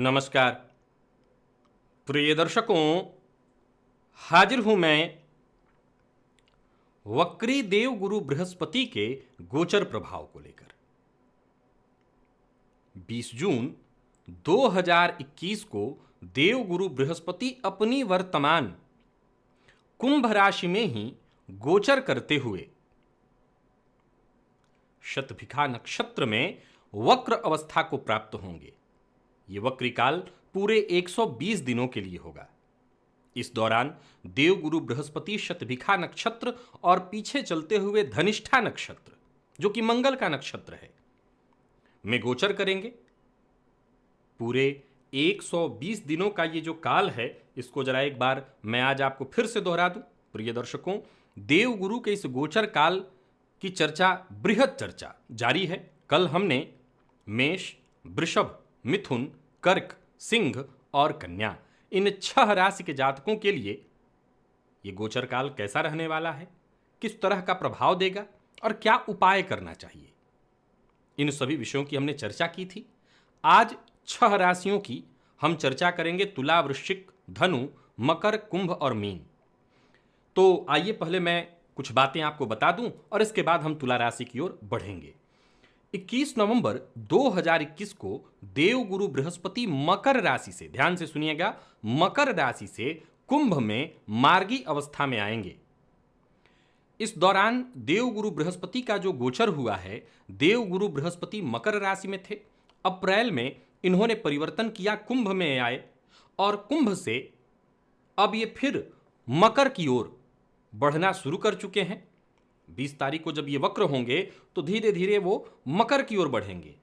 नमस्कार प्रिय दर्शकों, हाजिर हूं मैं वक्री देव गुरु बृहस्पति के गोचर प्रभाव को लेकर। 20 जून 2021 को देव गुरु बृहस्पति अपनी वर्तमान कुंभ राशि में ही गोचर करते हुए शतभिखा नक्षत्र में वक्र अवस्था को प्राप्त होंगे। ये वक्री काल पूरे 120 दिनों के लिए होगा। इस दौरान देवगुरु बृहस्पति शतभिखा नक्षत्र और पीछे चलते हुए धनिष्ठा नक्षत्र, जो कि मंगल का नक्षत्र है, में गोचर करेंगे। पूरे 120 दिनों का ये जो काल है, इसको जरा एक बार मैं आज आपको फिर से दोहरा दूं। प्रिय दर्शकों, देवगुरु के इस गोचर काल की चर्चा, बृहद चर्चा जारी है। कल हमने मेष, वृषभ, मिथुन, कर्क, सिंह और कन्या, इन 6 राशि के जातकों के लिए ये गोचर काल कैसा रहने वाला है, किस तरह का प्रभाव देगा और क्या उपाय करना चाहिए, इन सभी विषयों की हमने चर्चा की थी। आज 6 राशियों की हम चर्चा करेंगे, तुला, वृश्चिक, धनु, मकर, कुंभ और मीन। तो आइए पहले मैं कुछ बातें आपको बता दूं और इसके बाद हम तुला राशि की ओर बढ़ेंगे। 21 नवंबर 2021 को देवगुरु बृहस्पति मकर राशि से, ध्यान से सुनिएगा, मकर राशि से कुंभ में मार्गी अवस्था में आएंगे। इस दौरान देवगुरु बृहस्पति का जो गोचर हुआ है, देवगुरु बृहस्पति मकर राशि में थे। अप्रैल में इन्होंने परिवर्तन किया, कुंभ में आए और कुंभ से अब ये फिर मकर की ओर बढ़ना शुरू कर चुके हैं। 20 तारीख को जब ये वक्र होंगे तो धीरे धीरे वो मकर की ओर बढ़ेंगे।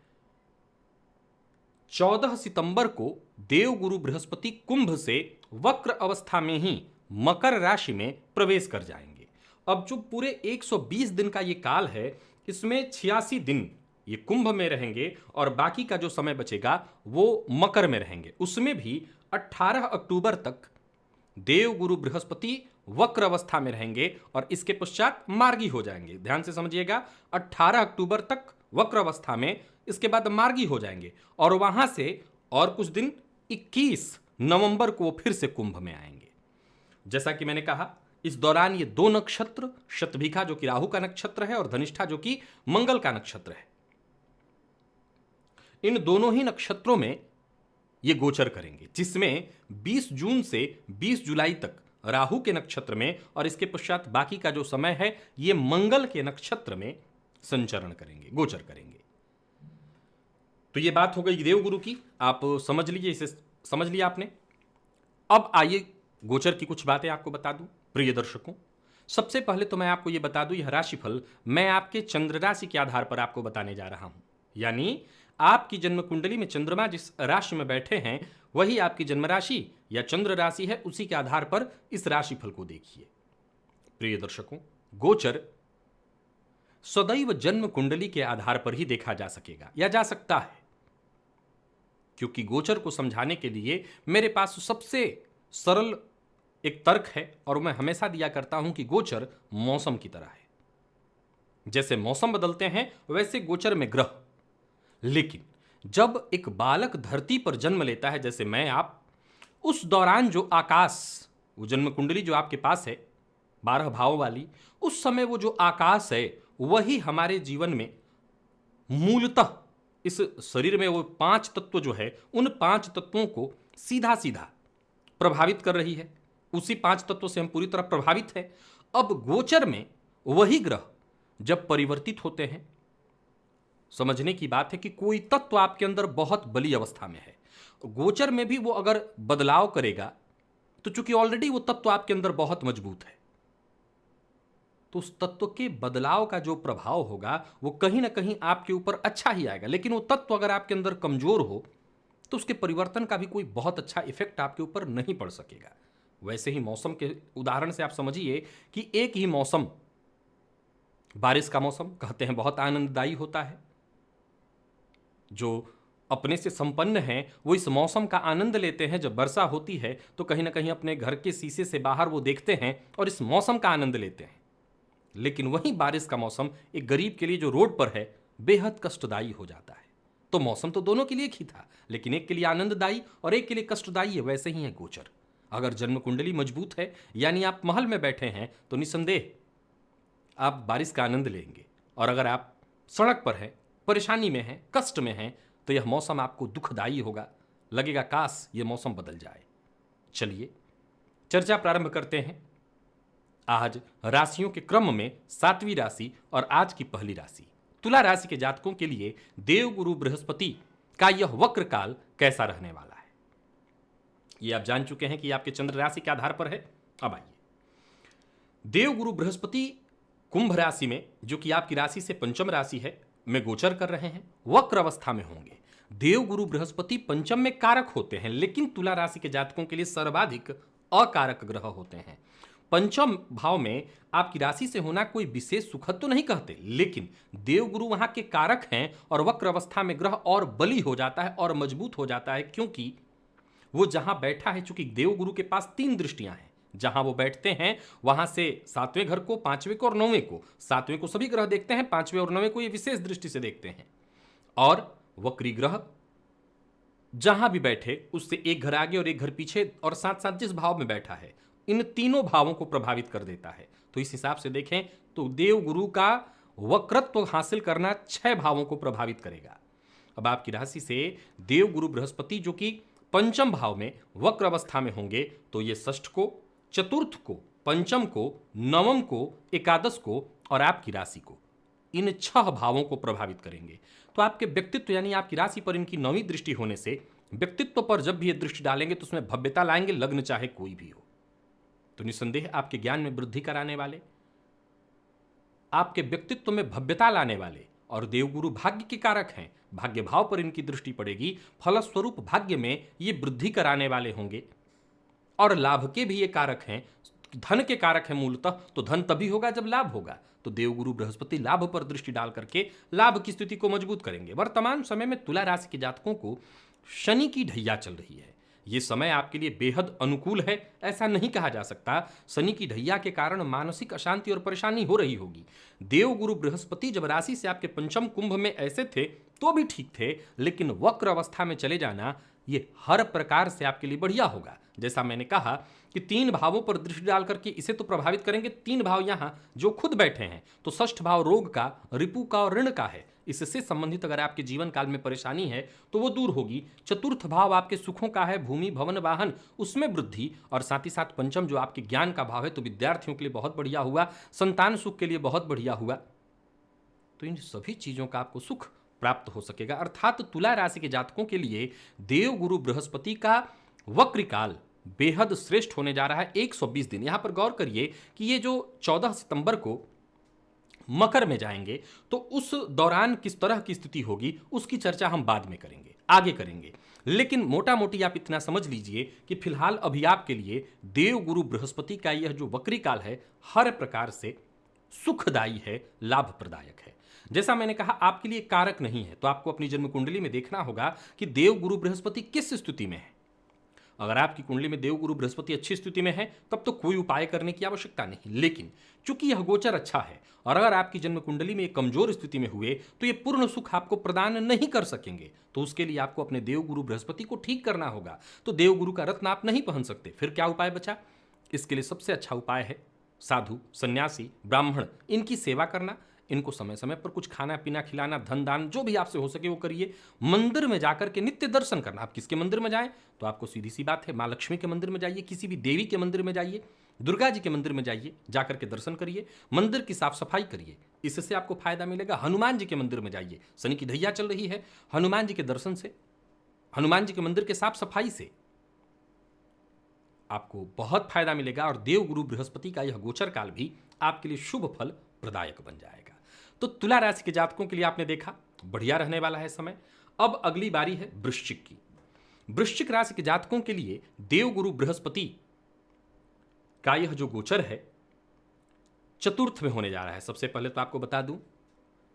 14 सितंबर को देवगुरु बृहस्पति कुंभ से वक्र अवस्था में ही मकर राशि में प्रवेश कर जाएंगे। अब जो पूरे 120 दिन का ये काल है, इसमें 86 दिन ये कुंभ में रहेंगे और बाकी का जो समय बचेगा वो मकर में रहेंगे। उसमें भी 18 अक्टूबर तक देवगुरु बृहस्पति वक्र अवस्था में रहेंगे और इसके पश्चात मार्गी हो जाएंगे। ध्यान से समझिएगा, 18 अक्टूबर तक वक्र अवस्था में, इसके बाद मार्गी हो जाएंगे और वहां से और कुछ दिन 21 नवंबर को वो फिर से कुंभ में आएंगे। जैसा कि मैंने कहा, इस दौरान ये 2 नक्षत्र, शतभिखा जो कि राहु का नक्षत्र है और धनिष्ठा जो कि मंगल का नक्षत्र है, इन दोनों ही नक्षत्रों में ये गोचर करेंगे, जिसमें 20 जून से 20 जुलाई तक राहु के नक्षत्र में और इसके पश्चात बाकी का जो समय है ये मंगल के नक्षत्र में संचरण करेंगे, गोचर करेंगे। तो ये बात हो गई देवगुरु की, आप समझ लीजिए, इसे समझ लिया आपने। अब आइए गोचर की कुछ बातें आपको बता दूं। प्रिय दर्शकों, सबसे पहले तो मैं आपको ये बता दूं, यह राशिफल मैं आपके चंद्र राशि के आधार पर आपको बताने जा रहा हूं। यानी आपकी जन्म कुंडली में चंद्रमा जिस राशि में बैठे हैं वही आपकी जन्म राशि या चंद्र राशि है, उसी के आधार पर इस राशिफल को देखिए। प्रिय दर्शकों, गोचर सदैव जन्म कुंडली के आधार पर ही देखा जा सकेगा या जा सकता है, क्योंकि गोचर को समझाने के लिए मेरे पास सबसे सरल एक तर्क है और मैं हमेशा दिया करता हूं कि गोचर मौसम की तरह है। जैसे मौसम बदलते हैं वैसे गोचर में ग्रह। लेकिन जब एक बालक धरती पर जन्म लेता है, जैसे मैं आप, उस दौरान जो आकाश, वो जन्म कुंडली जो आपके पास है 12 भाव वाली, उस समय वो जो आकाश है वही हमारे जीवन में मूलतः इस शरीर में वो 5 तत्व जो है, उन 5 तत्वों को सीधा सीधा प्रभावित कर रही है। उसी 5 तत्वों से हम पूरी तरह प्रभावित हैं। अब गोचर में वही ग्रह जब परिवर्तित होते हैं, समझने की बात है कि कोई तत्व आपके अंदर बहुत बली अवस्था में है, गोचर में भी वो अगर बदलाव करेगा तो चूंकि ऑलरेडी वो तत्व आपके अंदर बहुत मजबूत है, तो उस तत्व के बदलाव का जो प्रभाव होगा वो कहीं ना कहीं आपके ऊपर अच्छा ही आएगा। लेकिन वो तत्व अगर आपके अंदर कमजोर हो तो उसके परिवर्तन का भी कोई बहुत अच्छा इफेक्ट आपके ऊपर नहीं पड़ सकेगा। वैसे ही मौसम के उदाहरण से आप समझिए कि एक ही मौसम, बारिश का मौसम कहते हैं बहुत आनंददायी होता है। जो अपने से संपन्न हैं वो इस मौसम का आनंद लेते हैं। जब वर्षा होती है तो कहीं ना कहीं अपने घर के शीशे से बाहर वो देखते हैं और इस मौसम का आनंद लेते हैं। लेकिन वही बारिश का मौसम एक गरीब के लिए जो रोड पर है बेहद कष्टदायी हो जाता है। तो मौसम तो दोनों के लिए एक ही था, लेकिन एक के लिए आनंददायी और एक के लिए कष्टदायी है। वैसे ही है गोचर। अगर जन्म कुंडली मजबूत है, यानी आप महल में बैठे हैं, तो निसंदेह आप बारिश का आनंद लेंगे। और अगर आप सड़क पर हैं, परेशानी में हैं, कष्ट में हैं, तो यह मौसम आपको दुखदायी होगा। लगेगा काश यह मौसम बदल जाए। चलिए चर्चा प्रारंभ करते हैं। आज राशियों के क्रम में 7वीं राशि और आज की पहली राशि तुला राशि के जातकों के लिए देवगुरु बृहस्पति का यह वक्र काल कैसा रहने वाला है, यह आप जान चुके हैं कि आपके चंद्र राशि के आधार पर है। अब आइए, देवगुरु बृहस्पति कुंभ राशि में, जो कि आपकी राशि से पंचम राशि है, में गोचर कर रहे हैं, वक्र अवस्था में होंगे। देवगुरु बृहस्पति पंचम में कारक होते हैं, लेकिन तुला राशि के जातकों के लिए सर्वाधिक अकारक ग्रह होते हैं। पंचम भाव में आपकी राशि से होना कोई विशेष सुखद तो नहीं कहते, लेकिन देवगुरु वहां के कारक हैं और वक्र अवस्था में ग्रह और बली हो जाता है और मजबूत हो जाता है, क्योंकि वो जहां बैठा है, चूंकि देवगुरु के पास 3 दृष्टियां हैं। जहां वो बैठते हैं वहां से 7वें घर को, 5वें को और 9वें को, 7वें को सभी ग्रह देखते हैं, 5वें और 9वें को ये विशेष दृष्टि से देखते हैं। और वक्री ग्रह जहां भी बैठे उससे एक घर आगे और एक घर पीछे और साथ साथ जिस भाव में बैठा है, इन तीनों भावों को प्रभावित कर देता है। तो इस हिसाब से देखें तो देवगुरु का वक्रत्व हासिल करना 6 भावों को प्रभावित करेगा। अब आपकी राशि से देवगुरु बृहस्पति जो कि पंचम भाव में वक्र अवस्था में होंगे, तो ये षष्ठ को, चतुर्थ को, पंचम को, नवम को, एकादश को और आपकी राशि को, इन 6 भावों को प्रभावित करेंगे। तो आपके व्यक्तित्व यानी आपकी राशि पर इनकी 9वीं दृष्टि होने से व्यक्तित्व पर जब भी ये दृष्टि डालेंगे तो उसमें भव्यता लाएंगे, लग्न चाहे कोई भी हो। तो निसंदेह आपके ज्ञान में वृद्धि कराने वाले, आपके व्यक्तित्व में भव्यता लाने वाले, और देवगुरु भाग्य के कारक हैं, भाग्य भाव पर इनकी दृष्टि पड़ेगी, फलस्वरूप भाग्य में ये वृद्धि कराने वाले होंगे। और लाभ के भी ये कारक हैं, धन के कारक हैं मूलतः, तो धन तभी होगा जब लाभ होगा। तो देवगुरु बृहस्पति लाभ पर दृष्टि डाल करके लाभ की स्थिति को मजबूत करेंगे। वर्तमान समय में तुला राशि के जातकों को शनि की ढैया चल रही है। ये समय आपके लिए बेहद अनुकूल है, ऐसा नहीं कहा जा सकता। शनि की ढैया के कारण मानसिक अशांति और परेशानी हो रही होगी। देवगुरु बृहस्पति जब राशि से आपके पंचम कुंभ में ऐसे थे तो भी ठीक थे, लेकिन वक्र अवस्था में चले जाना ये हर प्रकार से आपके लिए बढ़िया होगा। जैसा मैंने कहा कि 3 भावों पर दृष्टि डाल करके इसे तो प्रभावित करेंगे। 3 भाव यहाँ जो खुद बैठे हैं, तो षष्ठ भाव रोग का, रिपु का और ऋण का है। इससे संबंधित अगर आपके जीवन काल में परेशानी है तो वो दूर होगी। चतुर्थ भाव आपके सुखों का है, भूमि भवन वाहन, उसमें वृद्धि। और साथ ही साथ पंचम जो आपके ज्ञान का भाव है, तो विद्यार्थियों के लिए बहुत बढ़िया हुआ, संतान सुख के लिए बहुत बढ़िया हुआ। तो इन सभी चीजों का आपको सुख प्राप्त हो सकेगा। अर्थात तुला राशि के जातकों के लिए देवगुरु बृहस्पति का वक्र काल बेहद श्रेष्ठ होने जा रहा है। 120 दिन। यहां पर गौर करिए कि ये जो 14 सितंबर को मकर में जाएंगे, तो उस दौरान किस तरह की स्थिति होगी उसकी चर्चा हम बाद में करेंगे, आगे करेंगे। लेकिन मोटा मोटी आप इतना समझ लीजिए कि फिलहाल अभी आपके लिए देवगुरु बृहस्पति का यह जो वक्री काल है, हर प्रकार से सुखदायी है, लाभप्रदायक है। जैसा मैंने कहा आपके लिए कारक नहीं है, तो आपको अपनी जन्म कुंडली में देखना होगा कि देवगुरु बृहस्पति किस स्थिति में है। अगर आपकी कुंडली में देवगुरु बृहस्पति अच्छी स्थिति में है, तब तो कोई उपाय करने की आवश्यकता नहीं। लेकिन चूंकि यह गोचर अच्छा है, और अगर आपकी जन्म कुंडली में एक कमजोर स्थिति में हुए, तो ये पूर्ण सुख आपको प्रदान नहीं कर सकेंगे। तो उसके लिए आपको अपने देवगुरु बृहस्पति को ठीक करना होगा। तो देवगुरु का रत्न आप नहीं पहन सकते, फिर क्या उपाय बचा? इसके लिए सबसे अच्छा उपाय है साधु, सन्यासी, ब्राह्मण, इनकी सेवा करना। इनको समय समय पर कुछ खाना पीना खिलाना, धन दान जो भी आपसे हो सके वो करिए। मंदिर में जाकर के नित्य दर्शन करना। आप किसके मंदिर में जाएं, तो आपको सीधी सी बात है, माँ लक्ष्मी के मंदिर में जाइए, किसी भी देवी के मंदिर में जाइए, दुर्गा जी के मंदिर में जाइए, जाकर के दर्शन करिए, मंदिर की साफ सफाई करिए, इससे आपको फायदा मिलेगा। हनुमान जी के मंदिर में जाइए, शनि की ढैया चल रही है, हनुमान जी के दर्शन से, हनुमान जी के मंदिर के साफ सफाई से आपको बहुत फायदा मिलेगा। और देवगुरु बृहस्पति का यह गोचर काल भी आपके लिए शुभ फल प्रदायक बन जाएगा। तो तुला राशि के जातकों के लिए आपने देखा बढ़िया रहने वाला है समय। अब अगली बारी है वृश्चिक की। वृश्चिक राशि के जातकों के लिए देवगुरु बृहस्पति का यह जो गोचर है चतुर्थ में होने जा रहा है। सबसे पहले तो आपको बता दूं,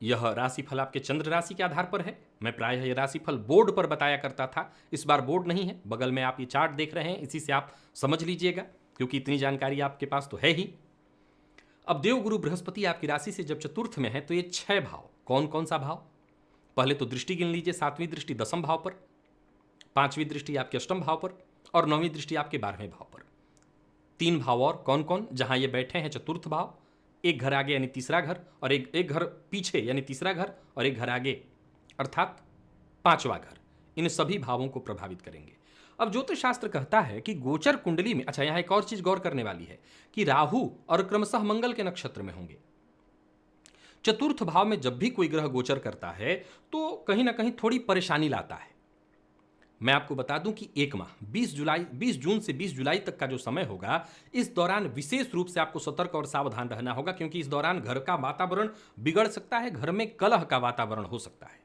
यह राशिफल आपके चंद्र राशि के आधार पर है। मैं प्रायः यह राशिफल बोर्ड पर बताया करता था, इस बार बोर्ड नहीं है, बगल में आप ये चार्ट देख रहे हैं, इसी से आप समझ लीजिएगा, क्योंकि इतनी जानकारी आपके पास तो है ही। अब देवगुरु बृहस्पति आपकी राशि से जब चतुर्थ में है, तो ये 6 भाव, कौन कौन सा भाव? पहले तो दृष्टि गिन लीजिए, 7वीं दृष्टि 10वें भाव पर, 5वीं दृष्टि आपके 8वें भाव पर और 9वीं दृष्टि आपके 12वें भाव पर। 3 भाव और कौन कौन, जहां ये बैठे हैं चतुर्थ भाव, एक घर आगे यानी तीसरा घर, और एक घर पीछे यानी तीसरा घर, और एक घर आगे अर्थात 5वां घर, इन सभी भावों को प्रभावित करेंगे। अब ज्योतिष शास्त्र कहता है कि गोचर कुंडली में, अच्छा यहां एक और चीज गौर करने वाली है कि राहु और क्रमशः मंगल के नक्षत्र में होंगे। चतुर्थ भाव में जब भी कोई ग्रह गोचर करता है तो कहीं ना कहीं थोड़ी परेशानी लाता है। मैं आपको बता दूं कि एक माह 20 जून से 20 जुलाई तक का जो समय होगा, इस दौरान विशेष रूप से आपको सतर्क और सावधान रहना होगा, क्योंकि इस दौरान घर का वातावरण बिगड़ सकता है, घर में कलह का वातावरण हो सकता है।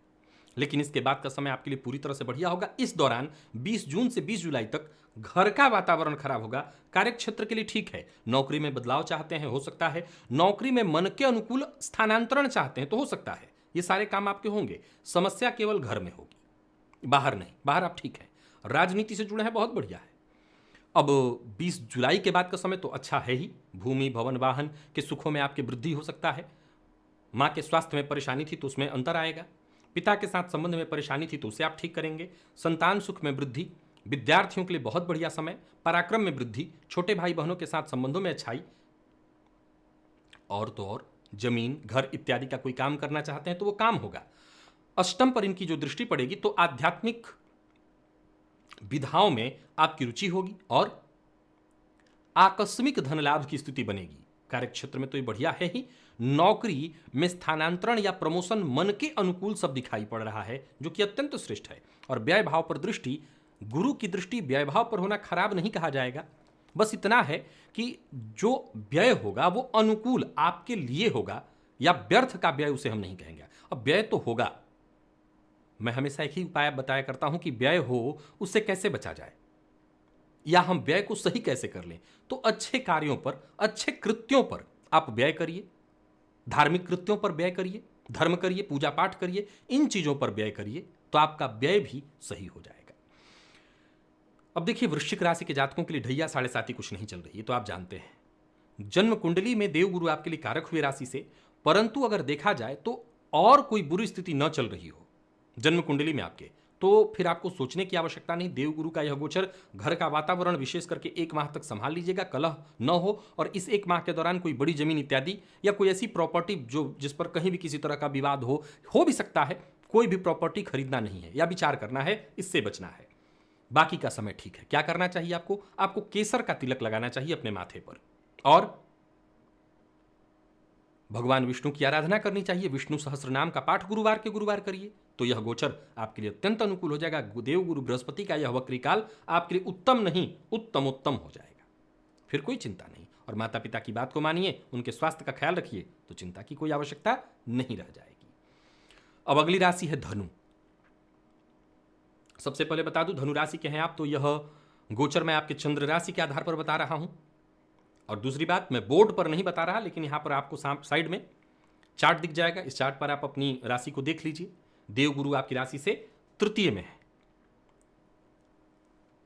लेकिन इसके बाद का समय आपके लिए पूरी तरह से बढ़िया होगा। इस दौरान 20 जून से 20 जुलाई तक घर का वातावरण खराब होगा। कार्यक्षेत्र के लिए ठीक है, नौकरी में बदलाव चाहते हैं हो सकता है, नौकरी में मन के अनुकूल स्थानांतरण चाहते हैं तो हो सकता है, ये सारे काम आपके होंगे। समस्या केवल घर में होगी, बाहर नहीं, बाहर आप ठीक है। राजनीति से जुड़े हैं, बहुत बढ़िया है। अब 20 जुलाई के बाद का समय तो अच्छा है ही, भूमि भवन वाहन के सुखों में आपकी वृद्धि हो सकता है। मां के स्वास्थ्य में परेशानी थी तो उसमें अंतर आएगा, पिता के साथ संबंध में परेशानी थी तो उसे आप ठीक करेंगे, संतान सुख में वृद्धि, विद्यार्थियों के लिए बहुत बढ़िया समय, पराक्रम में वृद्धि, छोटे भाई बहनों के साथ संबंधों में अच्छाई, और तो और जमीन घर इत्यादि का कोई काम करना चाहते हैं तो वो काम होगा। अष्टम पर इनकी जो दृष्टि पड़ेगी तो आध्यात्मिक विधाओं में आपकी रुचि होगी और आकस्मिक धन लाभ की स्थिति बनेगी। कार्यक्षेत्र में तो ये बढ़िया है ही, नौकरी में स्थानांतरण या प्रमोशन मन के अनुकूल सब दिखाई पड़ रहा है, जो कि अत्यंत श्रेष्ठ है। और व्यय भाव पर दृष्टि, गुरु की दृष्टि व्यय भाव पर होना खराब नहीं कहा जाएगा, बस इतना है कि जो व्यय होगा वो अनुकूल आपके लिए होगा, या व्यर्थ का व्यय उसे हम नहीं कहेंगे। अब व्यय तो होगा, मैं हमेशा एक ही उपाय बताया करता हूं कि व्यय हो उससे कैसे बचा जाए, या हम व्यय को सही कैसे कर लें। तो अच्छे कार्यों पर, अच्छे कृत्यों पर आप व्यय करिए, धार्मिक कृत्यों पर व्यय करिए, धर्म करिए, पूजा पाठ करिए, इन चीजों पर व्यय करिए तो आपका व्यय भी सही हो जाएगा। अब देखिए, वृश्चिक राशि के जातकों के लिए ढैया 7.5 कुछ नहीं चल रही है, तो आप जानते हैं जन्म कुंडली में देवगुरु आपके लिए कारक हुए राशि से, परंतु अगर देखा जाए तो और कोई बुरी स्थिति न चल रही हो जन्म कुंडली में आपके, तो फिर आपको सोचने की आवश्यकता नहीं। देवगुरु का यह गोचर घर का वातावरण विशेष करके 1 माह तक संभाल लीजिएगा, कलह न हो, और इस 1 माह के दौरान कोई बड़ी जमीन इत्यादि या कोई ऐसी प्रॉपर्टी जो जिस पर कहीं भी किसी तरह का विवाद हो भी सकता है, कोई भी प्रॉपर्टी खरीदना नहीं है या विचार करना है, इससे बचना है। बाकी का समय ठीक है। क्या करना चाहिए आपको केसर का तिलक लगाना चाहिए अपने माथे पर, और भगवान विष्णु की आराधना करनी चाहिए। विष्णु सहस्त्र नाम का पाठ गुरुवार के गुरुवार करिए, तो यह गोचर आपके लिए अत्यंत अनुकूल हो जाएगा। देव गुरु बृहस्पति का यह वक्री काल आपके लिए उत्तम नहीं, उत्तम हो जाएगा, फिर कोई चिंता नहीं। और माता पिता की बात को मानिए, उनके स्वास्थ्य का ख्याल रखिए, तो चिंता की कोई आवश्यकता नहीं रह जाएगी। अब अगली राशि है धनु। सबसे पहले बता दूं, धनु राशि के हैं आप, तो यह गोचर मैं आपके चंद्र राशि के आधार पर बता रहा हूं। और दूसरी बात, मैं बोर्ड पर नहीं बता रहा, लेकिन यहां पर आपको साइड में चार्ट दिख जाएगा, इस चार्ट पर आप अपनी राशि को देख लीजिए। देवगुरु आपकी राशि से तृतीय में है,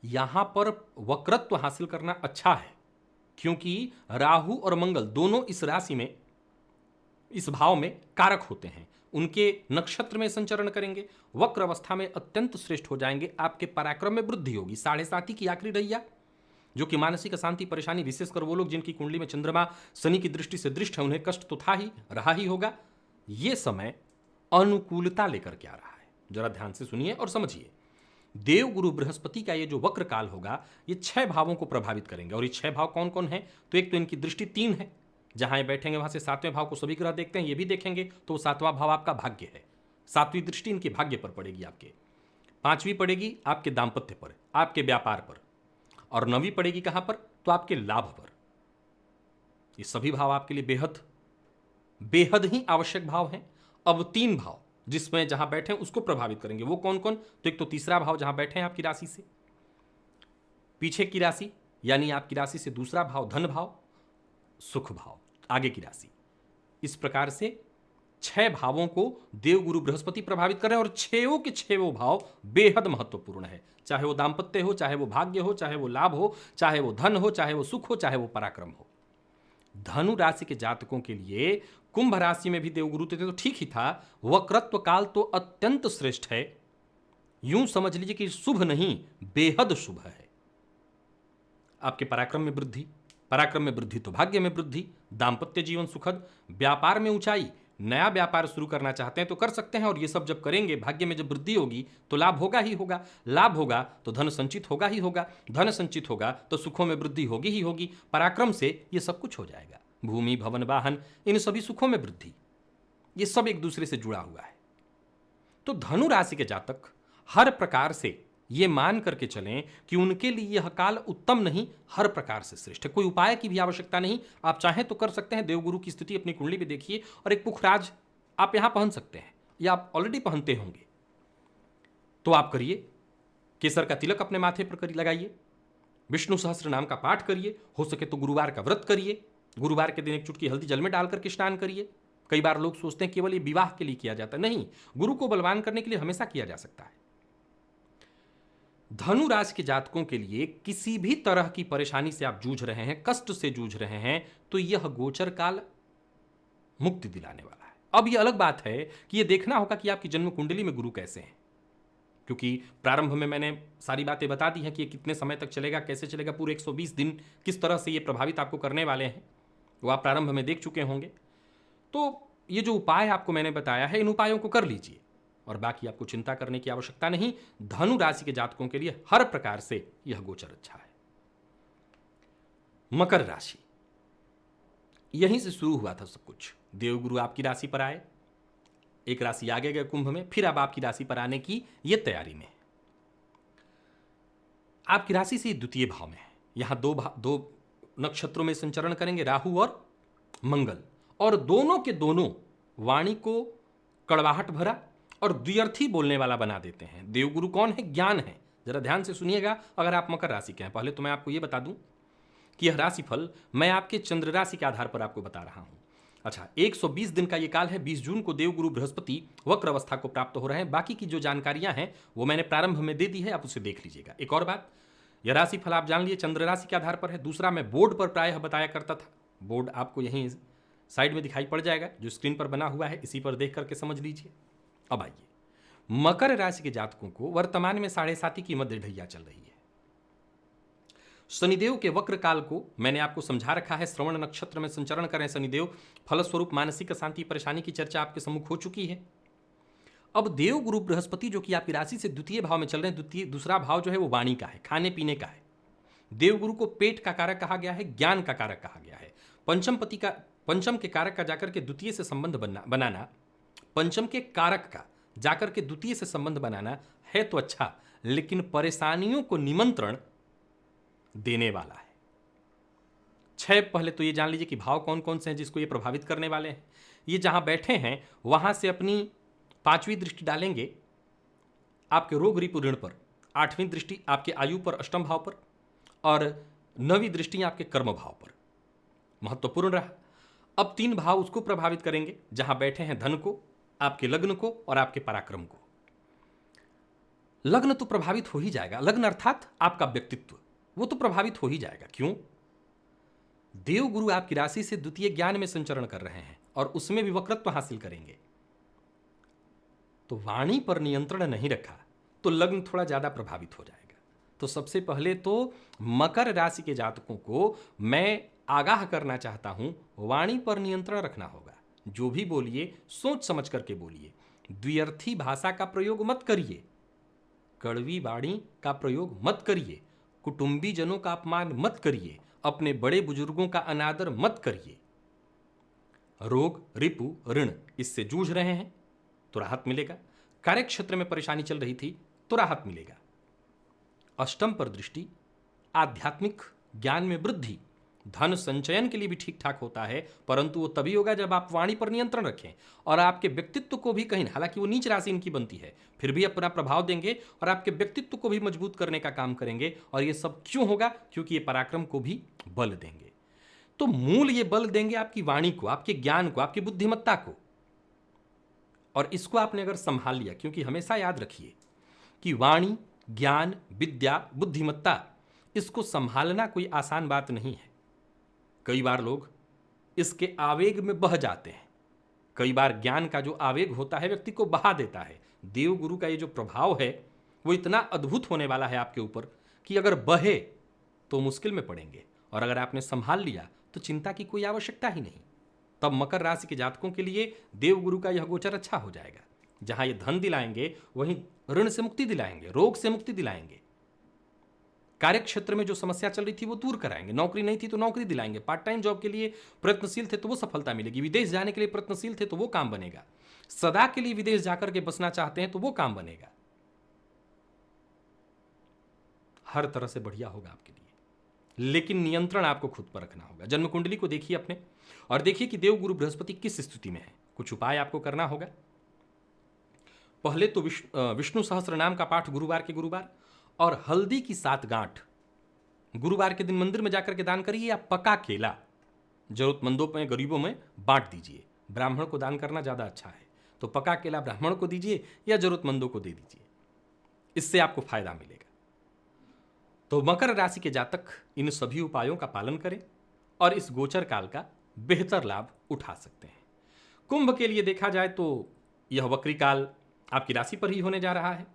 यहां पर वक्रत्व हासिल करना अच्छा है, क्योंकि राहु और मंगल दोनों इस राशि में, इस भाव में कारक होते हैं, उनके नक्षत्र में संचरण करेंगे, वक्र अवस्था में अत्यंत श्रेष्ठ हो जाएंगे। आपके पराक्रम में वृद्धि होगी। 7.5 की आखिरी ढैया, जो कि मानसिक अशांति परेशानी, विशेषकर वो लोग जिनकी कुंडली में चंद्रमा शनि की दृष्टि से दृष्ट है, उन्हें कष्ट तो था ही, रहा ही होगा। ये समय अनुकूलता लेकर के आ रहा है, जरा ध्यान से सुनिए और समझिए। देवगुरु बृहस्पति का ये जो वक्र काल होगा, ये 6 भावों को प्रभावित करेंगे। और ये 6 भाव कौन कौन है, तो एक तो इनकी दृष्टि 3 है, जहां ये बैठेंगे वहां से 7वें भाव को सभी ग्रह देखते हैं, ये भी देखेंगे, तो 7वां भाव आपका भाग्य है। 7वीं दृष्टि इनके भाग्य पर पड़ेगी आपके, 5वीं पड़ेगी आपके दाम्पत्य पर, आपके व्यापार पर, और 9वीं पड़ेगी कहां पर, तो आपके लाभ पर। ये सभी भाव आपके लिए बेहद बेहद ही आवश्यक भाव हैं। अब 3 भाव जिसमें जहां बैठे हैं उसको प्रभावित करेंगे, वो कौन कौन, तो एक तो तीसरा भाव जहां बैठे हैं आपकी राशि से, पीछे की राशि यानी आपकी राशि से दूसरा भाव धन भाव, सुख भाव, आगे की राशि। इस प्रकार से 6 भावों को देवगुरु बृहस्पति प्रभावित कर रहे हैं, और 6 के 6 भाव बेहद महत्वपूर्ण है, चाहे वो दाम्पत्य हो, चाहे वो भाग्य हो, चाहे वो लाभ हो, चाहे वो धन हो, चाहे वो सुख हो, चाहे वो पराक्रम हो। धनु राशि के जातकों के लिए कुंभ राशि में भी देवगुरु थे तो ठीक ही था। वक्रत्व काल तो अत्यंत श्रेष्ठ है, यूं समझ लीजिए कि शुभ नहीं बेहद शुभ है। आपके पराक्रम में वृद्धि तो भाग्य में वृद्धि, दाम्पत्य जीवन सुखद, व्यापार में ऊंचाई, नया व्यापार शुरू करना चाहते हैं तो कर सकते हैं। और ये सब जब करेंगे, भाग्य में जब वृद्धि होगी तो लाभ होगा ही होगा, लाभ होगा तो धन संचित होगा ही होगा, धन संचित होगा तो सुखों में वृद्धि होगी ही होगी। पराक्रम से ये सब कुछ हो जाएगा, भूमि भवन वाहन इन सभी सुखों में वृद्धि, ये सब एक दूसरे से जुड़ा हुआ है। तो धनु राशि के जातक हर प्रकार से ये मान करके चलें कि उनके लिए यह काल उत्तम नहीं, हर प्रकार से श्रेष्ठ है। कोई उपाय की भी आवश्यकता नहीं, आप चाहें तो कर सकते हैं। देवगुरु की स्थिति अपनी कुंडली में देखिए और एक पुखराज आप यहां पहन सकते हैं, या आप ऑलरेडी पहनते होंगे तो आप करिए। केसर का तिलक अपने माथे पर लगाइए, विष्णु सहस्त्र नाम का पाठ करिए, हो सके तो गुरुवार का व्रत करिए, गुरुवार के दिन एक चुटकी हल्दी जल में डालकर के स्नान करिए। कई बार लोग सोचते हैं केवल ये विवाह के लिए किया जाता है, नहीं, गुरु को बलवान करने के लिए हमेशा किया जा सकता है। धनु राशि के जातकों के लिए किसी भी तरह की परेशानी से आप जूझ रहे हैं, कष्ट से जूझ रहे हैं, तो यह गोचर काल मुक्ति दिलाने वाला है। अब यह अलग बात है कि यह देखना होगा कि आपकी जन्म कुंडली में गुरु कैसे हैं, क्योंकि प्रारंभ में मैंने सारी बातें बता दी हैं कि ये कितने समय तक चलेगा, कैसे चलेगा, पूरे 120 दिन किस तरह से ये प्रभावित आपको करने वाले हैं, वो आप प्रारंभ में देख चुके होंगे। तो ये जो उपाय आपको मैंने बताया है, इन उपायों को कर लीजिए और बाकी आपको चिंता करने की आवश्यकता नहीं। धनु राशि के जातकों के लिए हर प्रकार से यह गोचर अच्छा है। मकर राशि, यहीं से शुरू हुआ था सब कुछ। देवगुरु आपकी राशि पर आए, एक राशि आगे गए कुंभ में, फिर अब आपकी राशि पर आने की यह तैयारी में है। आपकी राशि से द्वितीय भाव में है, यहां दो नक्षत्रों में संचरण करेंगे, राहु और मंगल, और दोनों के दोनों वाणी को कड़वाहट भरा और द्व्यर्थी बोलने वाला बना देते हैं। देवगुरु कौन है? ज्ञान है। जरा ध्यान से सुनिएगा अगर आप मकर राशि के हैं। पहले तो मैं आपको यह बता दूं कि यह राशिफल मैं आपके चंद्र राशि के आधार पर आपको बता रहा हूं। अच्छा, 120 दिन का यह काल है। 20 जून को देवगुरु बृहस्पति वक्र अवस्था को प्राप्त हो रहे हैं। बाकी की जो जानकारियां हैं वो मैंने प्रारंभ में दे दी है, आप उसे देख लीजिएगा। एक और बात, यह राशिफल आप जान लिए चंद्र राशि के आधार पर है। दूसरा, मैं बोर्ड पर प्रायः बताया करता था, बोर्ड आपको यहीं साइड में दिखाई पड़ जाएगा, जो स्क्रीन पर बना हुआ है, इसी पर देख करके समझ लीजिए। अब आइए, मकर राशि के जातकों को वर्तमान में 7.5 की मध्य ढैया चल रही है। शनिदेव के वक्र काल को मैंने आपको समझा रखा है। श्रवण नक्षत्र में संचरण करें शनिदेव, फलस्वरूप मानसिक शांति परेशानी की चर्चा आपके सम्मुख हो चुकी है। अब देव गुरु बृहस्पति जो कि आपकी राशि से द्वितीय भाव में चल रहे हैं, दूसरा भाव जो है वो वाणी का है, खाने पीने का है। देवगुरु को पेट का कारक कहा गया है, ज्ञान का कारक कहा गया है। पंचम के कारक का जाकर के द्वितीय से संबंध बनाना, पंचम के कारक का जाकर के द्वितीय से संबंध बनाना है तो अच्छा, लेकिन परेशानियों को निमंत्रण देने वाला है। 6 पहले तो ये जान लीजिए कि भाव कौन कौन से हैं जिसको ये प्रभावित करने वाले हैं। ये जहां बैठे हैं वहां से अपनी 5वीं दृष्टि डालेंगे आपके रोग रिपु ऋण पर, 8वीं दृष्टि आपके आयु पर अष्टम भाव पर, और 9वीं दृष्टि आपके कर्म भाव पर। महत्वपूर्ण रहा। अब 3 भाव उसको प्रभावित करेंगे जहां बैठे हैं धन को, आपके लग्न को और आपके पराक्रम को। लग्न तो प्रभावित हो ही जाएगा, लग्न अर्थात आपका व्यक्तित्व, वो तो प्रभावित हो ही जाएगा। क्यों? देव गुरु आपकी राशि से द्वितीय ज्ञान में संचरण कर रहे हैं और उसमें भी वक्रत्व हासिल करेंगे। तो वाणी पर नियंत्रण नहीं रखा तो लग्न थोड़ा ज्यादा प्रभावित हो जाएगा। तो सबसे पहले तो मकर राशि के जातकों को मैं आगाह करना चाहता हूं, वाणी पर नियंत्रण रखना होगा। जो भी बोलिए सोच समझ करके बोलिए, द्व्यर्थी भाषा का प्रयोग मत करिए, कड़वी वाणी का प्रयोग मत करिए, कुटुंबी जनों का अपमान मत करिए, अपने बड़े बुजुर्गों का अनादर मत करिए। रोग रिपु ऋण इससे जूझ रहे हैं तो राहत मिलेगा। कार्य क्षेत्र में परेशानी चल रही थी तो राहत मिलेगा। अष्टम पर दृष्टि, आध्यात्मिक ज्ञान में वृद्धि, धन संचयन के लिए भी ठीक ठाक होता है, परंतु वो तभी होगा जब आप वाणी पर नियंत्रण रखें और आपके व्यक्तित्व को भी कहीं, हालांकि वो नीच राशि इनकी बनती है, फिर भी अपना प्रभाव देंगे और आपके व्यक्तित्व को भी मजबूत करने का काम करेंगे। और ये सब क्यों होगा? क्योंकि ये पराक्रम को भी बल देंगे। तो मूल ये बल देंगे आपकी वाणी को, आपके ज्ञान को, आपकी बुद्धिमत्ता को। और इसको आपने अगर संभाल लिया, क्योंकि हमेशा याद रखिए कि वाणी, ज्ञान, विद्या, बुद्धिमत्ता, इसको संभालना कोई आसान बात नहीं है। कई बार लोग इसके आवेग में बह जाते हैं कई बार ज्ञान का जो आवेग होता है व्यक्ति को बहा देता है। देव गुरु का ये जो प्रभाव है वो इतना अद्भुत होने वाला है आपके ऊपर कि अगर बहे तो मुश्किल में पड़ेंगे, और अगर आपने संभाल लिया तो चिंता की कोई आवश्यकता ही नहीं। तब मकर राशि के जातकों के लिए देव गुरु का यह गोचर अच्छा हो जाएगा। जहां ये धन दिलाएंगे वहीं ऋण से मुक्ति दिलाएंगे, रोग से मुक्ति दिलाएंगे, कार्य क्षेत्र में जो समस्या चल रही थी वो दूर कराएंगे, नौकरी नहीं थी तो नौकरी दिलाएंगे, पार्ट टाइम जॉब के लिए प्रयत्नशील थे तो वो सफलता मिलेगी, विदेश जाने के लिए प्रयत्नशील थे तो वो काम बनेगा, सदा के लिए विदेश जाकर के बसना चाहते हैं तो वो काम बनेगा। हर तरह से बढ़िया होगा आपके लिए, लेकिन नियंत्रण आपको खुद पर रखना होगा। जन्म कुंडली को देखिए अपने और देखिए कि देव गुरु बृहस्पति किस स्थिति में है। कुछ उपाय आपको करना होगा। पहले तो विष्णु सहस्त्र नाम का पाठ गुरुवार के गुरुवार, और हल्दी की 7 गांठ गुरुवार के दिन मंदिर में जाकर के दान करिए, या पका केला जरूरतमंदों में, गरीबों में बांट दीजिए। ब्राह्मण को दान करना ज्यादा अच्छा है, तो पका केला ब्राह्मण को दीजिए या जरूरतमंदों को दे दीजिए, इससे आपको फायदा मिलेगा। तो मकर राशि के जातक इन सभी उपायों का पालन करें और इस गोचर काल का बेहतर लाभ उठा सकते हैं। कुंभ के लिए देखा जाए तो यह वक्री काल आपकी राशि पर ही होने जा रहा है।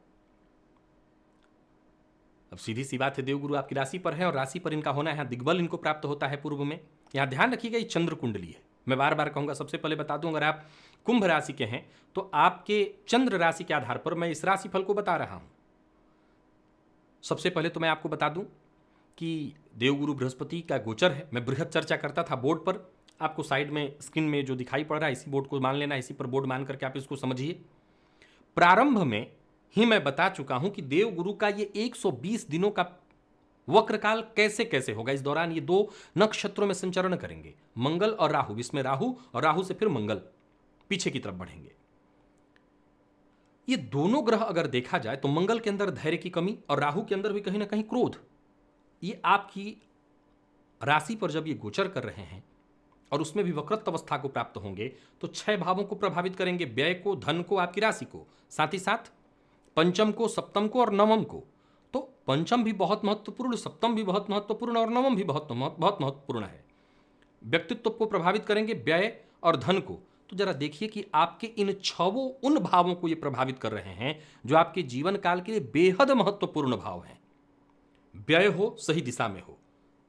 अब सीधी सी बात है, देवगुरु आपकी राशि पर है और राशि पर इनका होना है, दिग्बल इनको प्राप्त होता है पूर्व में। यहां ध्यान रखिएगा, ये चंद्र कुंडली है। मैं बार बार कहूंगा, सबसे पहले बता दूं, अगर आप कुंभ राशि के हैं तो आपके चंद्र राशि के आधार पर मैं इस राशि फल को बता रहा हूं। सबसे पहले तो मैं आपको बता दूं कि देवगुरु बृहस्पति का गोचर है। मैं बृहद चर्चा करता था बोर्ड पर, आपको साइड में स्क्रीन में जो दिखाई पड़ रहा है इसी बोर्ड को मान लेना, इसी पर बोर्ड मान करके आप इसको समझिए। प्रारंभ में ही मैं बता चुका हूं कि देवगुरु का ये 120 दिनों का वक्रकाल कैसे कैसे होगा। इस दौरान ये 2 नक्षत्रों में संचरण करेंगे, मंगल और राहु। इसमें राहु और राहु से फिर मंगल पीछे की तरफ बढ़ेंगे। ये दोनों ग्रह अगर देखा जाए तो मंगल के अंदर धैर्य की कमी और राहु के अंदर भी कहीं ना कहीं क्रोध, ये आपकी राशि पर जब ये गोचर कर रहे हैं और उसमें भी वक्रत अवस्था को प्राप्त होंगे तो 6 भावों को प्रभावित करेंगे, व्यय को, धन को, आपकी राशि को, साथ ही साथ पंचम को, सप्तम को और नवम को। तो पंचम भी बहुत महत्वपूर्ण, सप्तम भी बहुत महत्वपूर्ण और नवम भी बहुत महत्वपूर्ण है। व्यक्तित्व को प्रभावित करेंगे, व्यय और धन को। तो जरा देखिए कि आपके इन 6 उन भावों को ये प्रभावित कर रहे हैं जो आपके जीवन काल के लिए बेहद महत्वपूर्ण भाव हैं। व्यय हो, सही दिशा में हो,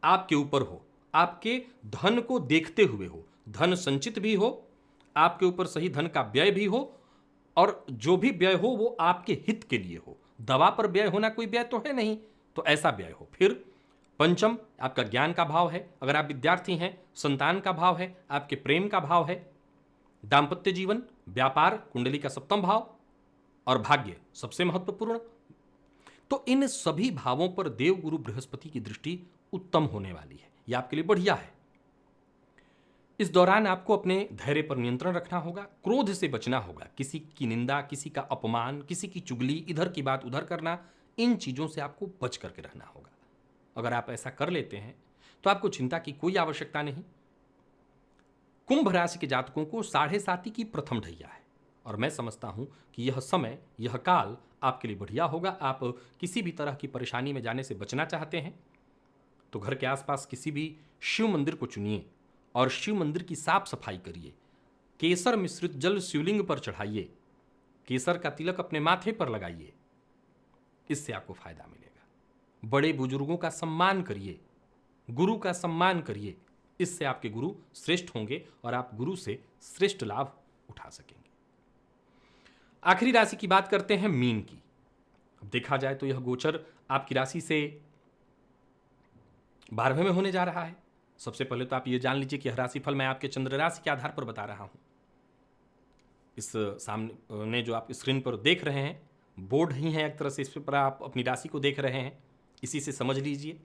आपके ऊपर हो, आपके धन को देखते हुए हो, धन संचित भी हो, आपके ऊपर सही धन का व्यय भी हो, और जो भी व्यय हो वो आपके हित के लिए हो। दवा पर व्यय होना कोई व्यय तो है नहीं, तो ऐसा व्यय हो। फिर पंचम आपका ज्ञान का भाव है, अगर आप विद्यार्थी हैं, संतान का भाव है, आपके प्रेम का भाव है, दाम्पत्य जीवन, व्यापार, कुंडली का 7वां भाव और भाग्य सबसे महत्वपूर्ण। तो इन सभी भावों पर देवगुरु बृहस्पति की दृष्टि उत्तम होने वाली है, यह आपके लिए बढ़िया है। इस दौरान आपको अपने धैर्य पर नियंत्रण रखना होगा, क्रोध से बचना होगा। किसी की निंदा, किसी का अपमान, किसी की चुगली, इधर की बात उधर करना, इन चीजों से आपको बच करके रहना होगा। अगर आप ऐसा कर लेते हैं तो आपको चिंता की कोई आवश्यकता नहीं। कुंभ राशि के जातकों को 7.5 की प्रथम ढैया है और मैं समझता हूं कि यह समय, यह काल आपके लिए बढ़िया होगा। आप किसी भी तरह की परेशानी में जाने से बचना चाहते हैं तो घर के आसपास किसी भी शिव मंदिर को चुनिए और शिव मंदिर की साफ सफाई करिए। केसर मिश्रित जल शिवलिंग पर चढ़ाइए, केसर का तिलक अपने माथे पर लगाइए, इससे आपको फायदा मिलेगा। बड़े बुजुर्गों का सम्मान करिए, गुरु का सम्मान करिए, इससे आपके गुरु श्रेष्ठ होंगे और आप गुरु से श्रेष्ठ लाभ उठा सकेंगे। आखिरी राशि की बात करते हैं मीन की। अब देखा जाए तो यह गोचर आपकी राशि से 12वें में होने जा रहा है। सबसे पहले तो आप ये जान लीजिए कि यह राशिफल मैं आपके चंद्र राशि के आधार पर बता रहा हूं। इस सामने जो आप स्क्रीन पर देख रहे हैं बोर्ड ही है, एक तरह से इस पर आप अपनी राशि को देख रहे हैं, इसी से समझ लीजिए।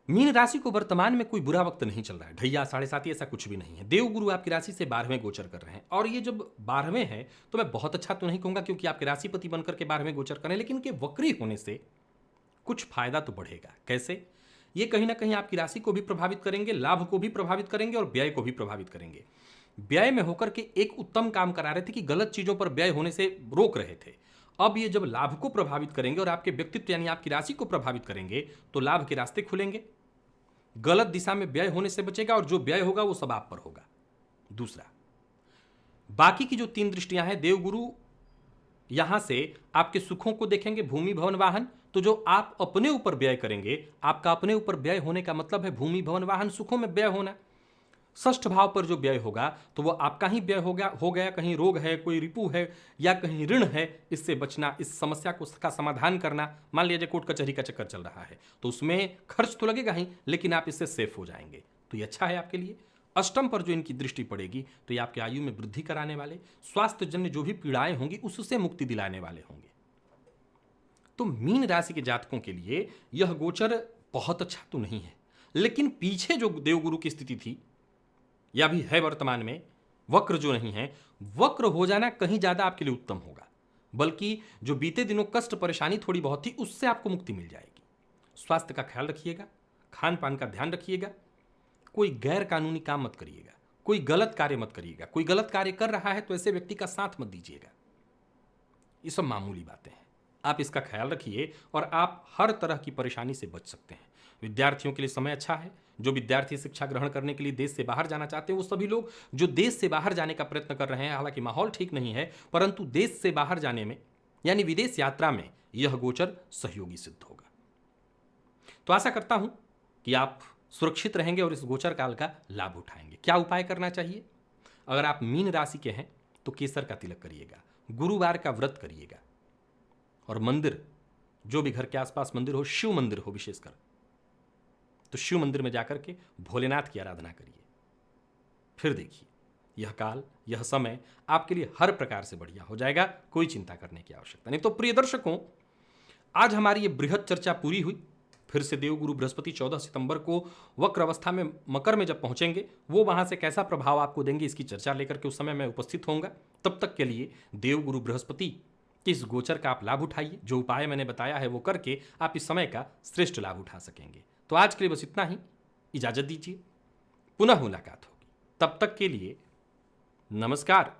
मीन राशि को वर्तमान में कोई बुरा वक्त नहीं चल रहा है, ढैया 7.5 ऐसा कुछ भी नहीं है। देवगुरु आपकी राशि से 12वें गोचर कर रहे हैं और ये जब 12वें है तो मैं बहुत अच्छा तो नहीं कहूंगा क्योंकि आपके राशिपति बनकर के 12वें गोचर करें, लेकिन इनके वक्री होने से कुछ फायदा तो बढ़ेगा। कैसे? ये कहीं ना कहीं आपकी राशि को भी प्रभावित करेंगे, लाभ को भी प्रभावित करेंगे और व्यय को भी प्रभावित करेंगे। व्यय में होकर के एक उत्तम काम करा रहे थे कि गलत चीजों पर व्यय होने से रोक रहे थे। अब ये जब लाभ को प्रभावित करेंगे और आपके व्यक्तित्व यानी आपकी राशि को प्रभावित करेंगे तो लाभ के रास्ते खुलेंगे, गलत दिशा में व्यय होने से बचेगा और जो व्यय होगा वो सब आप पर होगा। दूसरा, बाकी की जो 3 दृष्टियां हैं, देवगुरु यहां से आपके सुखों को देखेंगे, भूमि भवन वाहन। तो जो आप अपने ऊपर व्यय करेंगे, आपका अपने ऊपर व्यय होने का मतलब है भूमि भवन वाहन सुखों में व्यय होना। षष्ठ भाव पर जो व्यय होगा तो वो आपका ही व्यय हो गया। कहीं रोग है, कोई रिपु है या कहीं ऋण है, इससे बचना, इस समस्या को का समाधान करना। मान लीजिए कोर्ट कचहरी का चक्कर चल रहा है तो उसमें खर्च तो लगेगा ही, लेकिन आप इससे सेफ हो जाएंगे, तो ये अच्छा है आपके लिए। अष्टम पर जो इनकी दृष्टि पड़ेगी तो ये आपके आयु में वृद्धि कराने वाले, स्वास्थ्य जन्य जो भी पीड़ाएं होंगी उससे मुक्ति दिलाने वाले होंगे। तो मीन राशि के जातकों के लिए यह गोचर बहुत अच्छा तो नहीं है, लेकिन पीछे जो देवगुरु की स्थिति थी या भी है वर्तमान में, वक्र जो नहीं है, वक्र हो जाना कहीं ज्यादा आपके लिए उत्तम होगा। बल्कि जो बीते दिनों कष्ट परेशानी थोड़ी बहुत थी उससे आपको मुक्ति मिल जाएगी। स्वास्थ्य का ख्याल रखिएगा, खान पान का ध्यान रखिएगा, कोई गैर कानूनी काम मत करिएगा, कोई गलत कार्य मत करिएगा। कोई गलत कार्य कर रहा है तो ऐसे व्यक्ति का साथ मत दीजिएगा। ये सब मामूली बातें हैं, आप इसका ख्याल रखिए और आप हर तरह की परेशानी से बच सकते हैं। विद्यार्थियों के लिए समय अच्छा है। जो विद्यार्थी शिक्षा ग्रहण करने के लिए देश से बाहर जाना चाहते हैं, वो सभी लोग जो देश से बाहर जाने का प्रयत्न कर रहे हैं, हालांकि माहौल ठीक नहीं है, परंतु देश से बाहर जाने में यानी विदेश यात्रा में यह गोचर सहयोगी सिद्ध होगा। तो आशा करता हूं कि आप सुरक्षित रहेंगे और इस गोचर काल का लाभ उठाएंगे। क्या उपाय करना चाहिए? अगर आप मीन राशि के हैं तो केसर का तिलक करिएगा, गुरुवार का व्रत करिएगा, और मंदिर, जो भी घर के आसपास मंदिर हो, शिव मंदिर हो विशेषकर, तो शिव मंदिर में जाकर के भोलेनाथ की आराधना करिए। फिर देखिए यह काल, यह समय आपके लिए हर प्रकार से बढ़िया हो जाएगा, कोई चिंता करने की आवश्यकता नहीं। तो प्रिय दर्शकों, आज हमारी ये बृहद चर्चा पूरी हुई। फिर से देवगुरु बृहस्पति 14 सितंबर को वक्र अवस्था में मकर में जब पहुंचेंगे, वो वहां से कैसा प्रभाव आपको देंगे इसकी चर्चा लेकर के उस समय मैं उपस्थित होऊंगा। तब तक के लिए देवगुरु बृहस्पति के इस गोचर का आप लाभ उठाइए। जो उपाय मैंने बताया है वो करके आप इस समय का श्रेष्ठ लाभ उठा सकेंगे। तो आज के लिए बस इतना ही, इजाजत दीजिए, पुनः मुलाकात होगी। तब तक के लिए नमस्कार।